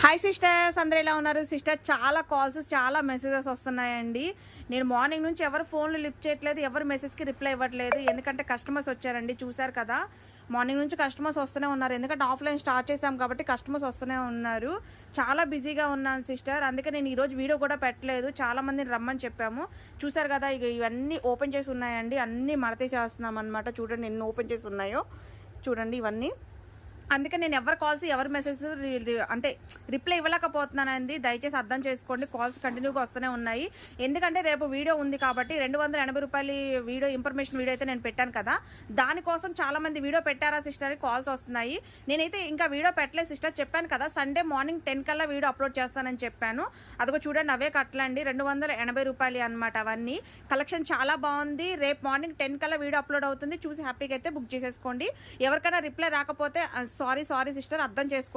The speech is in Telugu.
హాయ్ సిస్టర్స్, అందరూ ఎలా ఉన్నారు? సిస్టర్, చాలా కాల్స్, చాలా మెసేజెస్ వస్తున్నాయండి. నేను మార్నింగ్ నుంచి ఎవరు ఫోన్లు లిఫ్ట్ చేయట్లేదు, ఎవరు మెసేజ్కి రిప్లై ఇవ్వట్లేదు. ఎందుకంటే కస్టమర్స్ వచ్చారండి, చూశారు కదా. మార్నింగ్ నుంచి కస్టమర్స్ వస్తూనే ఉన్నారు. ఎందుకంటే ఆఫ్లైన్ స్టార్ట్ చేసాం కాబట్టి కస్టమర్స్ వస్తూనే ఉన్నారు. చాలా బిజీగా ఉన్నాను సిస్టర్, అందుకే నేను ఈరోజు వీడియో కూడా పెట్టలేదు. చాలామందిని రమ్మని చెప్పాము. చూశారు కదా, ఇక ఇవన్నీ ఓపెన్ చేసి ఉన్నాయండి. అన్నీ మడతే చేస్తున్నాం అనమాట. చూడండి ఎన్ని ఓపెన్ చేసి ఉన్నాయో, చూడండి ఇవన్నీ. అందుకే నేను ఎవరి కాల్స్, ఎవరి మెసేజ్ అంటే రిప్లై ఇవ్వలేకపోతున్నానండి. దయచేసి అర్థం చేసుకోండి. కాల్స్ కంటిన్యూగా వస్తూనే ఉన్నాయి. ఎందుకంటే రేపు వీడియో ఉంది కాబట్టి ₹280 వీడియో, ఇన్ఫర్మేషన్ వీడియో అయితే నేను పెట్టాను కదా. దానికోసం చాలామంది వీడియో పెట్టారా సిస్టర్ కాల్స్ వస్తున్నాయి. నేనైతే ఇంకా వీడియో పెట్టలేదు సిస్టర్. చెప్పాను కదా, సండే మార్నింగ్ 10 కల్లా వీడియో అప్లోడ్ చేస్తానని చెప్పాను. అదిగో చూడండి, అవే కట్టలండి, ₹280 అనమాట. అవన్నీ కలెక్షన్ చాలా బాగుంది. రేపు మార్నింగ్ 10 కల్లా వీడియో అప్లోడ్ అవుతుంది. చూసి హ్యాపీగా అయితే బుక్ చేసేసుకోండి. ఎవరికైనా రిప్లై రాకపోతే సారీ సిస్టర్, అర్థం చేసుకోండి.